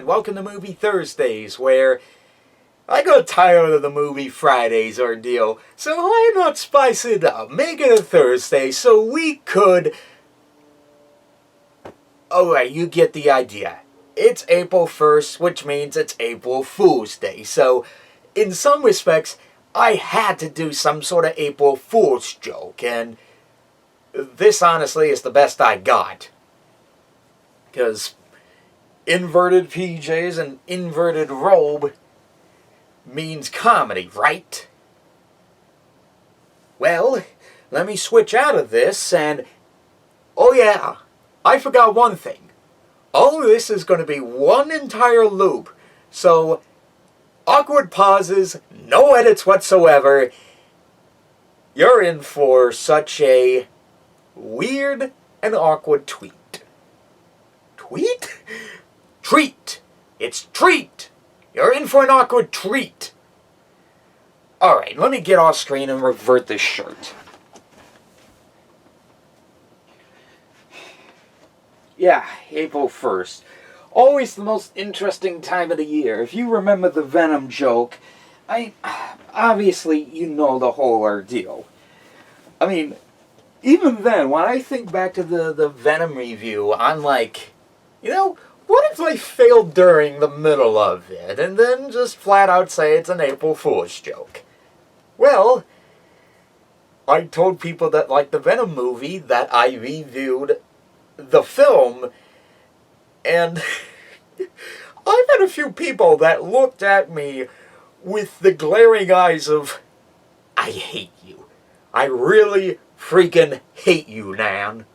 and welcome to Movie Thursdays, where I got tired of the movie Fridays ordeal, so why not spice it up, make it a Thursday, so we could... Alright, you get the idea. It's April 1st, which means it's April Fool's Day, so in some respects, I had to do some sort of April Fool's joke, and this honestly is the best I got. Because inverted PJs and inverted robe means comedy, right? Well, let me switch out of this and... Oh yeah, I forgot one thing. All of this is going to be one entire loop, so awkward pauses, no edits whatsoever. You're in for such a weird and awkward tweet. Tweet? Treat! It's treat! You're in for an awkward treat! Alright, let me get off screen and revert this shirt. Yeah, April 1st. Always the most interesting time of the year. If you remember the Venom joke, obviously you know the whole ordeal. I mean, even then, when I think back to the Venom review, I'm like, you know, what if I failed during the middle of it, and then just flat out say it's an April Fool's joke? Well, I told people that like the Venom movie that I reviewed the film, and I've had a few people that looked at me with the glaring eyes of, I hate you. I really freaking hate you, Nan.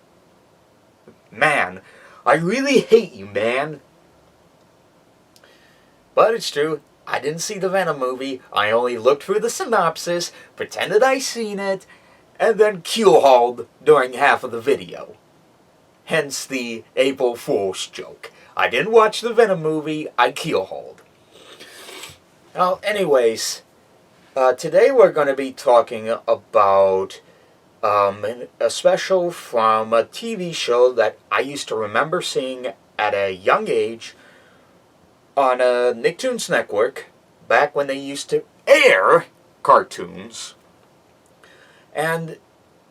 Man, I really hate you, man. But it's true, I didn't see the Venom movie. I only looked through the synopsis, pretended I seen it, and then keel-hauled during half of the video. Hence the April Fool's joke. I didn't watch the Venom movie, I keel-hauled. Well, anyways, today we're going to be talking about a special from a TV show that I used to remember seeing at a young age on Nicktoons Network, back when they used to air cartoons. And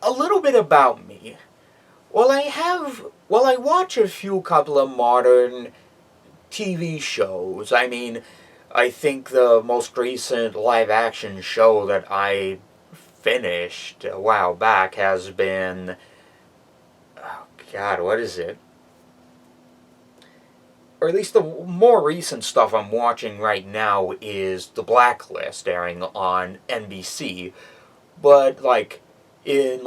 a little bit about me. Well, I watch a couple of modern TV shows. I mean, I think the most recent live-action show that I finished a while back has been... Oh, God, what is it? Or at least the more recent stuff I'm watching right now is The Blacklist, airing on NBC. But, in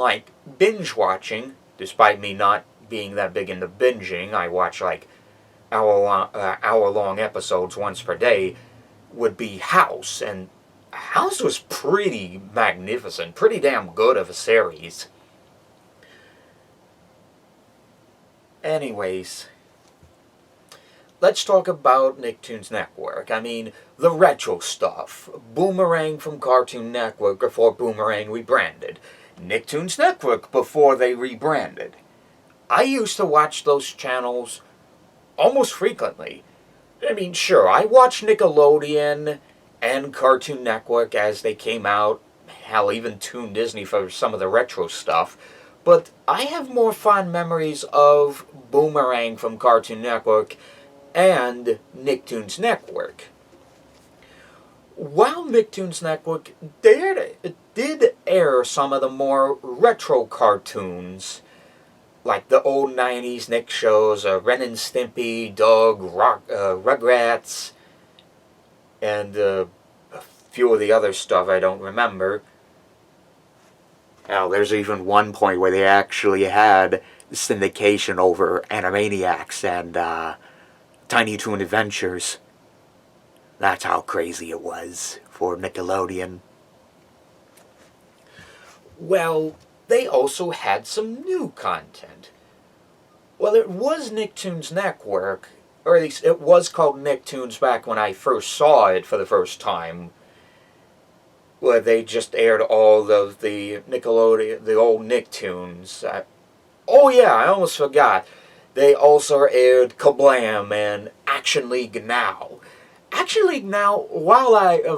binge watching, despite me not being that big into binging, I watch, hour-long episodes once per day, would be House. And House was pretty magnificent, pretty damn good of a series. Anyways, let's talk about Nicktoons Network. I mean, the retro stuff. Boomerang from Cartoon Network before Boomerang rebranded. Nicktoons Network before they rebranded. I used to watch those channels almost frequently. I mean, sure, I watched Nickelodeon and Cartoon Network as they came out. Hell, even Toon Disney for some of the retro stuff. But I have more fond memories of Boomerang from Cartoon Network and Nicktoons Network. While Nicktoons Network did air some of the more retro cartoons, like the old 90s Nick shows, Ren and Stimpy, Doug, Rugrats, and a few of the other stuff I don't remember. Hell, there's even one point where they actually had syndication over Animaniacs and Tiny Toon Adventures. That's how crazy it was for Nickelodeon. Well, they also had some new content. Well, it was Nicktoons Network, or at least it was called Nicktoons back when I first saw it for the first time, where they just aired all of the Nickelodeon, the old Nicktoons. Oh yeah, I almost forgot. they also aired Kablam and Action League Now. Action League Now, while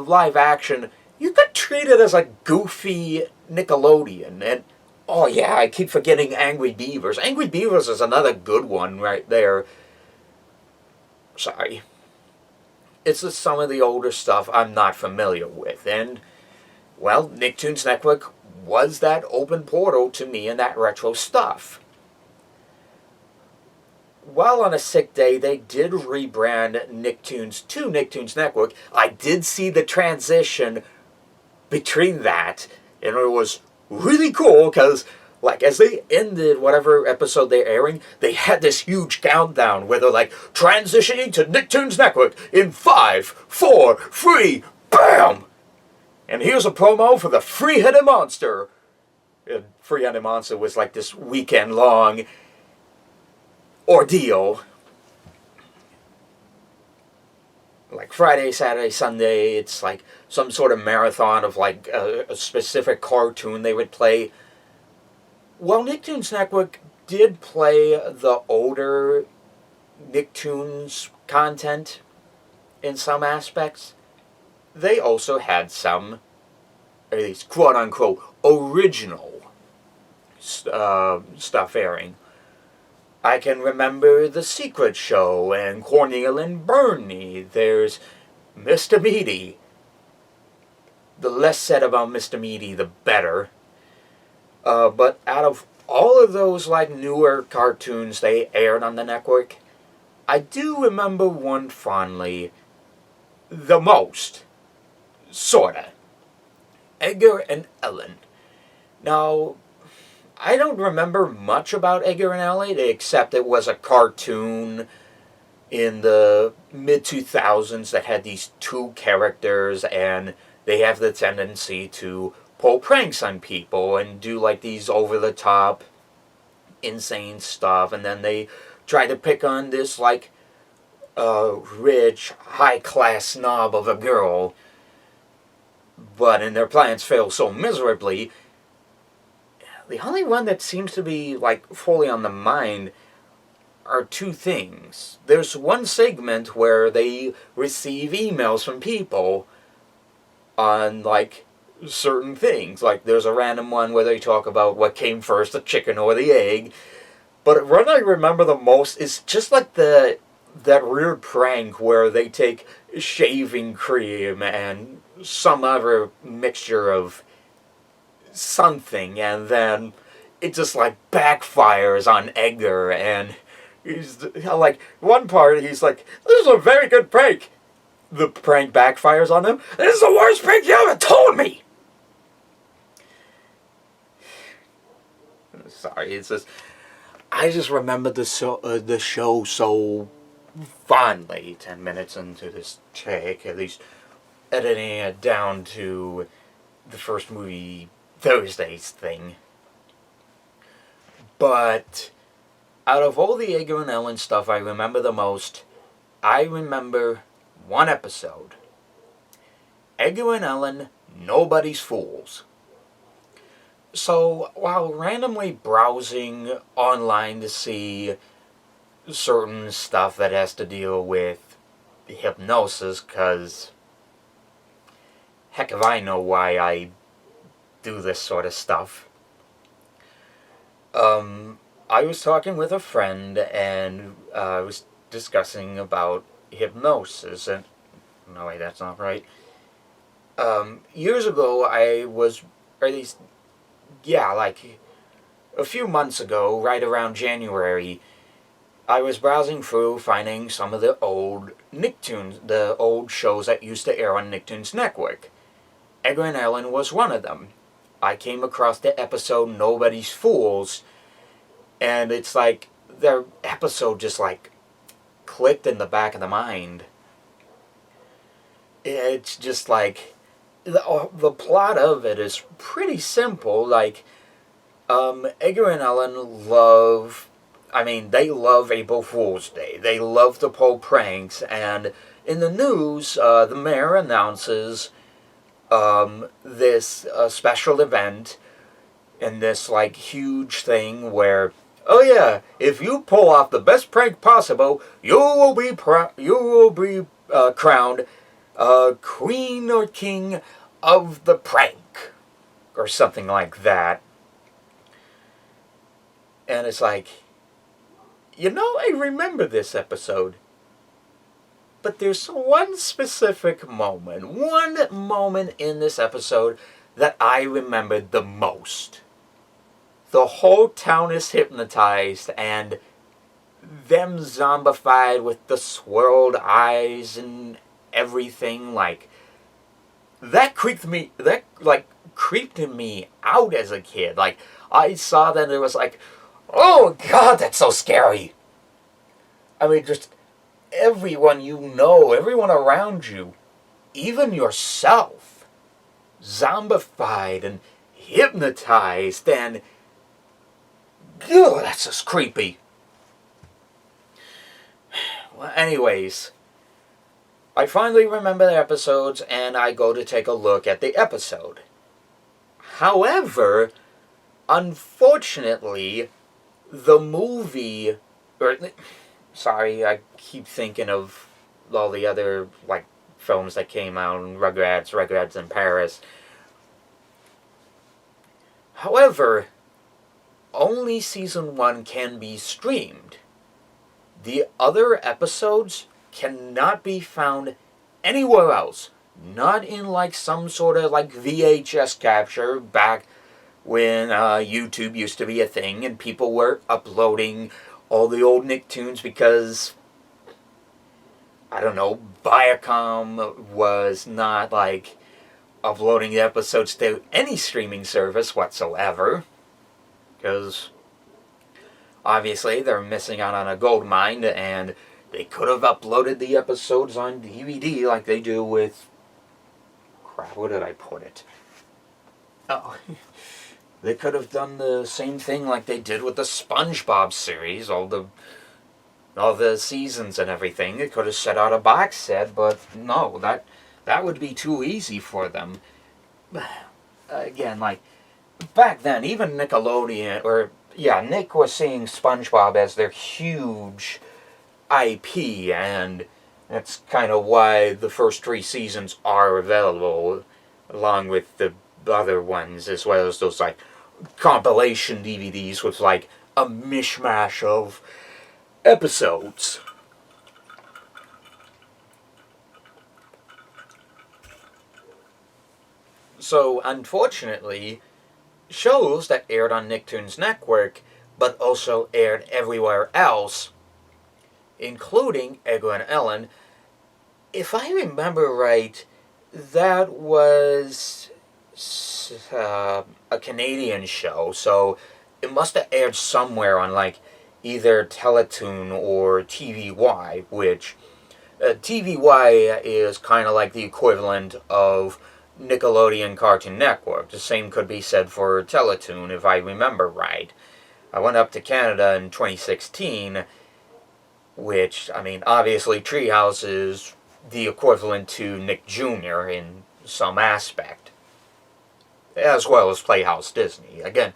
live action, you could treat it as a goofy Nickelodeon. And oh yeah, I keep forgetting Angry Beavers. Angry Beavers is another good one right there. Sorry. It's just some of the older stuff I'm not familiar with. And, well, Nicktoons Network was that open portal to me and that retro stuff. While on a sick day, they did rebrand Nicktoons to Nicktoons Network. I did see the transition between that, and it was really cool because, like, as they ended whatever episode they're airing, they had this huge countdown where they're like, transitioning to Nicktoons Network in 5, 4, 3, BAM! And here's a promo for the Three-Headed Monster. And Three-Headed Monster was like this weekend-long ordeal. Like Friday, Saturday, Sunday, it's like some sort of marathon of like a specific cartoon they would play. Well, Nicktoons Network did play the older Nicktoons content in some aspects. They also had some, at least quote-unquote, original stuff airing. I can remember The Secret Show and Cornel and Bernie. There's Mr. Meaty. The less said about Mr. Meaty, the better. But out of all of those like newer cartoons they aired on the network, I do remember one fondly the most. Sorta. Edgar and Ellen. Now, I don't remember much about Edgar and Ellen, except it was a cartoon in the mid-2000s that had these two characters, and they have the tendency to pull pranks on people and do like these over-the-top, insane stuff, and then they try to pick on this like rich, high-class snob of a girl, but in their plans fail so miserably. The only one that seems to be, like, fully on the mind are two things. There's one segment where they receive emails from people on, like, certain things. Like, there's a random one where they talk about what came first, the chicken or the egg. But what I remember the most is just, like, that weird prank where they take shaving cream and some other mixture of something, and then it just like backfires on Edgar, and he's like, one part he's like, this is a very good prank. The prank backfires on him. This is the worst prank you ever told me. Sorry, it's just I just remember the show so fondly. 10 minutes into this take, at least editing it down to the first movie Thursday's thing. But out of all the Edgar and Ellen stuff I remember the most, I remember one episode. Edgar and Ellen, Nobody's Fools. So, while randomly browsing online to see certain stuff that has to deal with hypnosis, because heck if I know why I do this sort of stuff. I was talking with a friend, and I was discussing about hypnosis, and no wait, that's not right. Years ago, I was, or at least, yeah, like a few months ago, right around January, I was browsing through, finding some of the old Nicktoons, the old shows that used to air on Nicktoons Network. Edgar and Ellen was one of them. I came across the episode Nobody's Fools, and it's like, their episode just like clicked in the back of the mind. It's just like, the plot of it is pretty simple. Like, Edgar and Ellen love, they love April Fool's Day. They love to pull pranks, and in the news, the mayor announces this special event, and this like huge thing where Oh yeah, if you pull off the best prank possible, you will be crowned queen or king of the prank, or something like that. And it's like, I remember this episode, but there's one specific moment in this episode that I remembered the most. The whole town is hypnotized, and them zombified with the swirled eyes and everything, like, that creeped me out as a kid. Like, I saw that and it was like, oh god, that's so scary. I mean, just everyone everyone around you, even yourself, zombified and hypnotized, and ew, that's just creepy. Well, anyways, I finally remember the episodes, and I go to take a look at the episode. However, unfortunately, the movie, sorry, I keep thinking of all the other, films that came out, Rugrats in Paris. However, only season 1 can be streamed. The other episodes cannot be found anywhere else. Not in some sort of VHS capture back when YouTube used to be a thing and people were uploading all the old Nicktoons because, I don't know, Viacom was not uploading the episodes to any streaming service whatsoever. Because obviously they're missing out on a gold mine, and they could have uploaded the episodes on DVD like they do with... Crap, where did I put it? Oh. They could have done the same thing like they did with the SpongeBob series, all the seasons and everything. They could have set out a box set, but no, that would be too easy for them. Again, back then, even Nickelodeon, Nick was seeing SpongeBob as their huge IP, and that's kind of why the first 3 seasons are available, along with the other ones, as well as those compilation DVDs with a mishmash of episodes. So unfortunately, shows that aired on Nicktoons Network but also aired everywhere else, including Edgar and Ellen, if I remember right, that was a Canadian show, so it must have aired somewhere on either Teletoon or TVY, which TVY is kind of like the equivalent of Nickelodeon Cartoon Network. The same could be said for Teletoon, if I remember right. I went up to Canada in 2016, which, I mean, obviously Treehouse is the equivalent to Nick Jr. in some aspect, as well as Playhouse Disney. Again,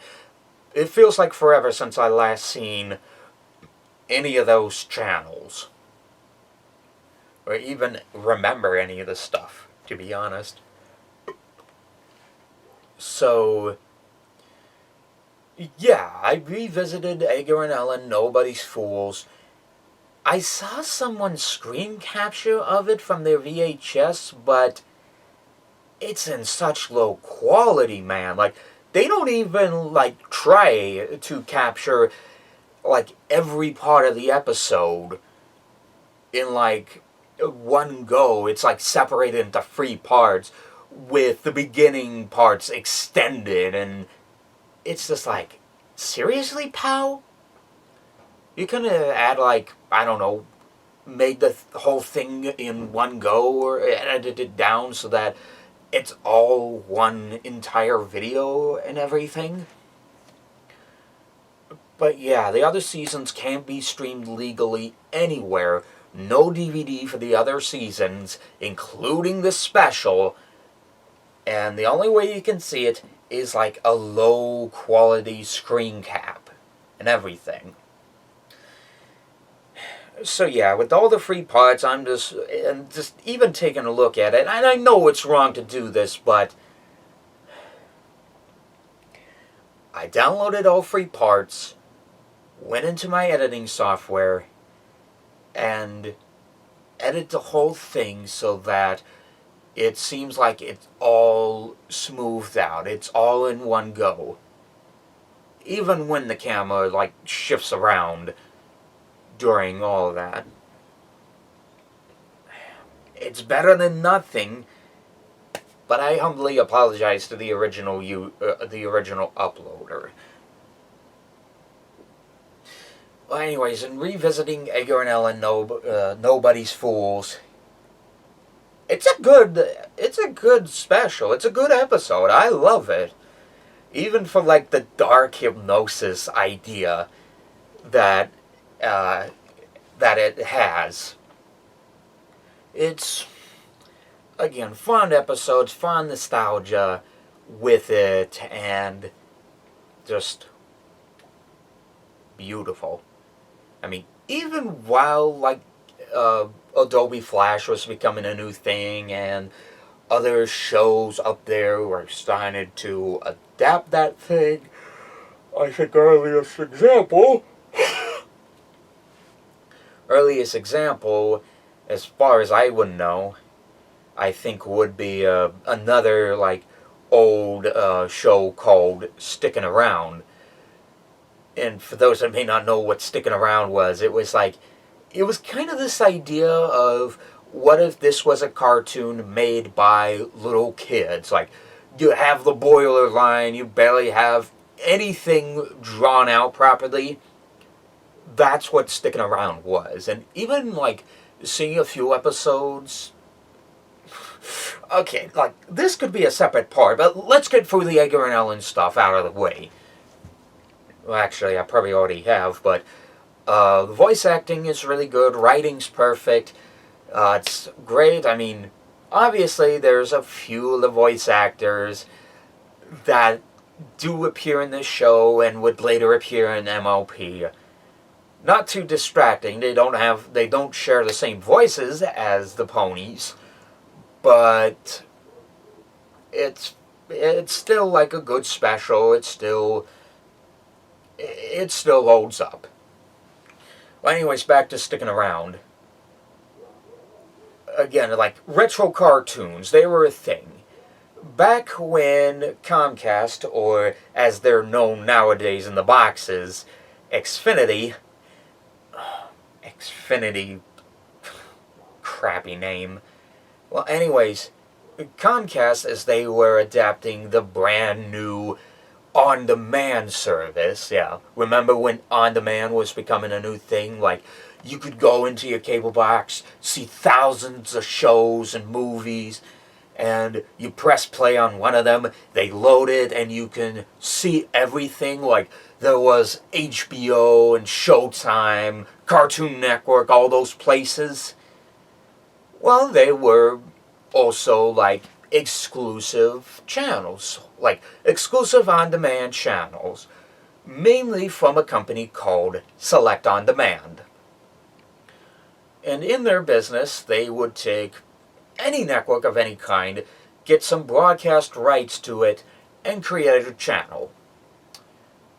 it feels like forever since I last seen any of those channels, or even remember any of the stuff, to be honest. So, yeah, I revisited Edgar and Ellen, Nobody's Fools. I saw someone screen capture of it from their VHS, but it's in such low quality, man. They don't even, try to capture, every part of the episode in, one go. It's, separated into 3 parts, with the beginning parts extended, and it's just seriously, pal? You couldn't add, I don't know, made the whole thing in one go, or edited it down so that it's all one entire video and everything? But yeah, the other seasons can't be streamed legally anywhere. No DVD for the other seasons, including the special. And the only way you can see it is a low quality screen cap. and everything. So yeah, with all the free parts, I'm just even taking a look at it, and I know it's wrong to do this, but I downloaded all free parts, went into my editing software, and edit the whole thing so that it seems like it's all smoothed out. It's all in one go. Even when the camera, like, shifts around during all of that. It's better than nothing, but I humbly apologize to the original uploader. Well, anyways, in revisiting Edgar and Ellen, Nobody's Fools, it's a good special. It's a good episode. I love it. Even for, like, the dark hypnosis idea that it has. It's, again, fun episodes, fun nostalgia with it, and just beautiful. I mean, even while, like, Adobe Flash was becoming a new thing, and other shows up there were starting to adapt that thing, I think earliest example, as far as I would know, I think would be another, like, old show called Sticking Around. And for those that may not know what Sticking Around was, it was kind of this idea of, what if this was a cartoon made by little kids? Like, you have the boiler line, you barely have anything drawn out properly. That's what Sticking Around was. And even, like, seeing a few episodes, okay, like, this could be a separate part, but let's get through the Edgar and Ellen stuff out of the way. Well, actually, I probably already have, but the voice acting is really good, writing's perfect, it's great. I mean, obviously, there's a few of the voice actors that do appear in this show and would later appear in MLP. Not too distracting. They don't share the same voices as the ponies, but it's still like a good special. It still holds up. Well, anyways, back to Sticking Around. Again, like, retro cartoons, they were a thing. Back when Comcast, or as they're known nowadays in the boxes, Xfinity, crappy name. Well, anyways, Comcast, as they were adapting the brand new on-demand service, yeah. Remember when on-demand was becoming a new thing? Like, you could go into your cable box, see thousands of shows and movies, and you press play on one of them, they load it, and you can see everything. Like, there was HBO and Showtime, Cartoon Network, all those places. Well, they were also, like, exclusive channels, like exclusive on-demand channels, mainly from a company called Select On Demand. And in their business, they would take any network of any kind, get some broadcast rights to it, and create a channel.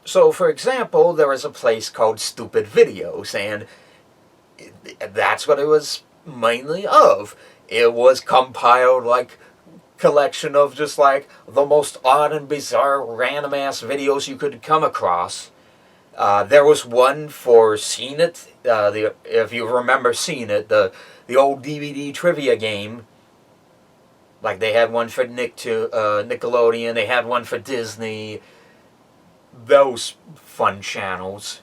So, for example, there was a place called Stupid Videos, and that's what it was mainly of. It was compiled, like, collection of just, like, the most odd and bizarre random ass videos you could come across. There was one for Seen It, if you remember Seen It, the old DVD trivia game. Like, they had one for Nickelodeon, they had one for Disney. Those fun channels.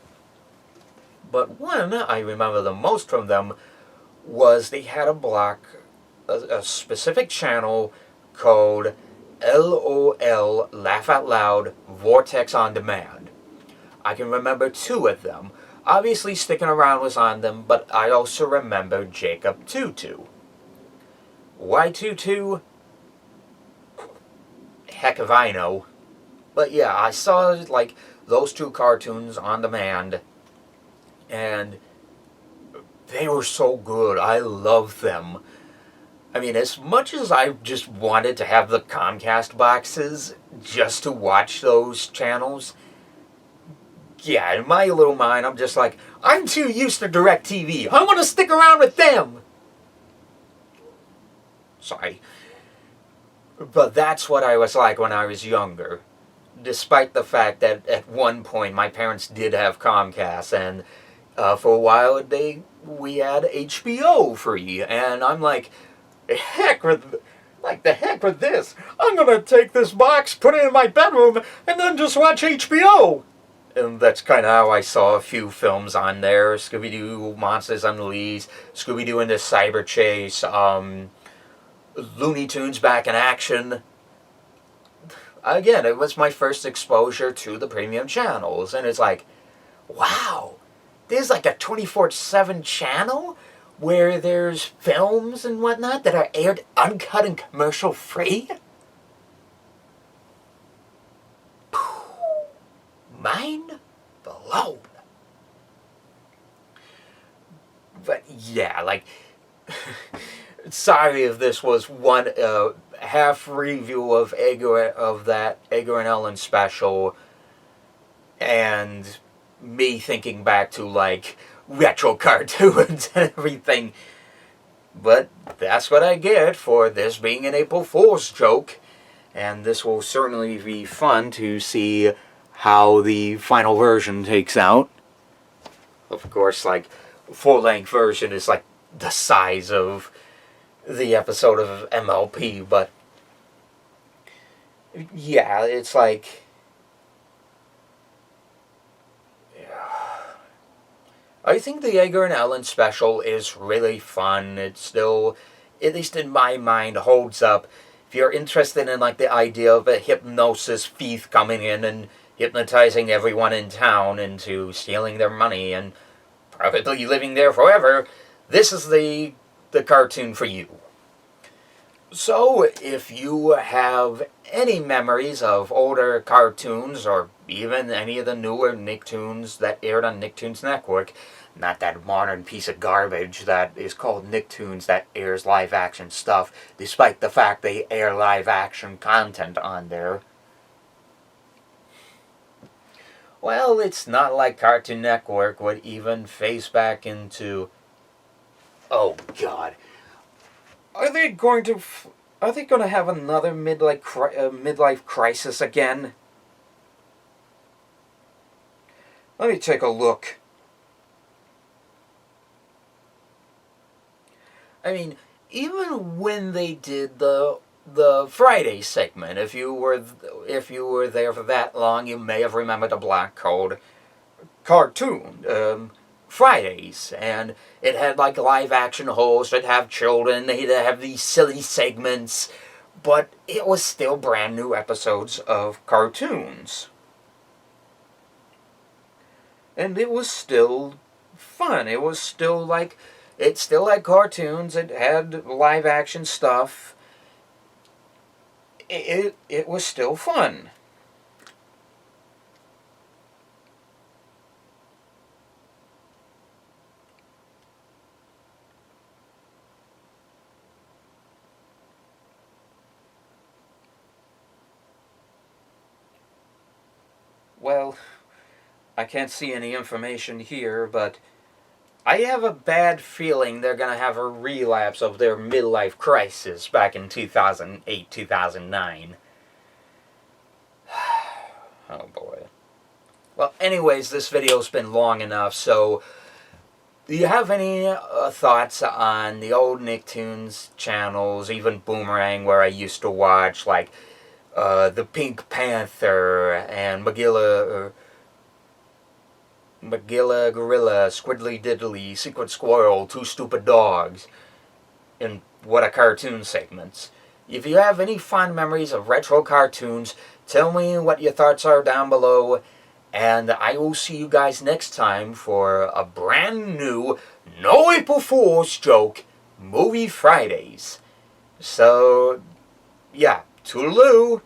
But one I remember the most from them was they had a specific channel called LOL, Laugh Out Loud, Vortex On Demand. I can remember two of them. Obviously, Sticking Around was on them, but I also remember Jacob Tutu. Why Tutu? Heck if I know. But yeah, I saw like those two cartoons on demand, and they were so good. I loved them. I mean, as much as I just wanted to have the Comcast boxes just to watch those channels, yeah, in my little mind, I'm just like, I'm too used to DirecTV. I want to stick around with them. Sorry. But that's what I was like when I was younger. Despite the fact that at one point my parents did have Comcast, and for a while we had HBO free, and I'm like, heck with, like the heck with this. I'm gonna take this box, put it in my bedroom, and then just watch HBO. And that's kind of how I saw a few films on there: Scooby-Doo, Monsters Unleashed, Scooby-Doo and the Cyber Chase, Looney Tunes Back in Action. Again, it was my first exposure to the premium channels, and it's like, wow, there's like a 24/7 channel where there's films and whatnot that are aired uncut and commercial free? Mind blown. But yeah, like, sorry if this was one half review of that Edgar and Ellen special, and me thinking back to like retro cartoons and everything. But that's what I get for this being an April Fool's joke, and this will certainly be fun to see how the final version takes out. Of course, like, full-length version is like the size of the episode of MLP, but yeah, it's like, I think the Edgar and Ellen special is really fun. It still, at least in my mind, holds up. If you're interested in like the idea of a hypnosis thief coming in and hypnotizing everyone in town into stealing their money and probably living there forever, this is the cartoon for you. So, if you have any memories of older cartoons, or even any of the newer Nicktoons that aired on Nicktoons Network, not that modern piece of garbage that is called Nicktoons that airs live-action stuff, despite the fact they air live-action content on there. Well, it's not like Cartoon Network would even face back into... Oh, God. Are they going to have another midlife crisis again? Let me take a look. I mean, even when they did the Friday segment, if you were there for that long, you may have remembered a Black Code cartoon, Fridays, and it had like live action hosts, it'd have children, they'd have these silly segments, but it was still brand new episodes of cartoons. And it was still fun. It was still like, it still had cartoons, it had live action stuff. It was still fun. Well, I can't see any information here, but I have a bad feeling they're going to have a relapse of their midlife crisis back in 2008, 2009. Oh boy. Well, anyways, this video's been long enough, so do you have any thoughts on the old Nicktoons channels, even Boomerang, where I used to watch, like, the Pink Panther and Magilla Gorilla, Squiddly Diddly, Secret Squirrel, Two Stupid Dogs, and What a Cartoon segments. If you have any fond memories of retro cartoons, tell me what your thoughts are down below, and I will see you guys next time for a brand new No April Fool's Joke Movie Fridays. So, yeah, toodaloo!